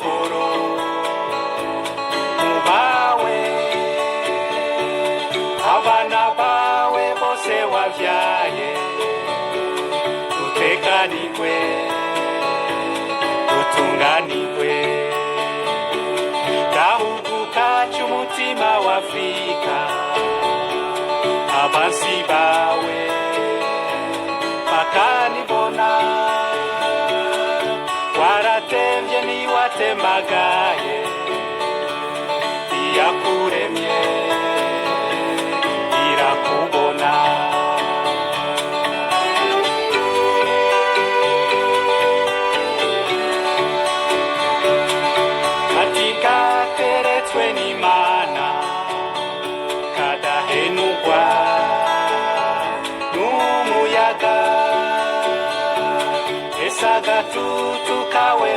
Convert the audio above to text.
amahoro mu bawe, abana bawe bose wavyaye dutekanirwe dutunganirwe. Gahugu kacu umutima wa Afrika, abansi bawe bakanibona, waratemvye niwatemagaye, iyakuremye irakubona. Katika teretswe n'Imana kadahenugwa n'umuyaga, ese agatutu kawe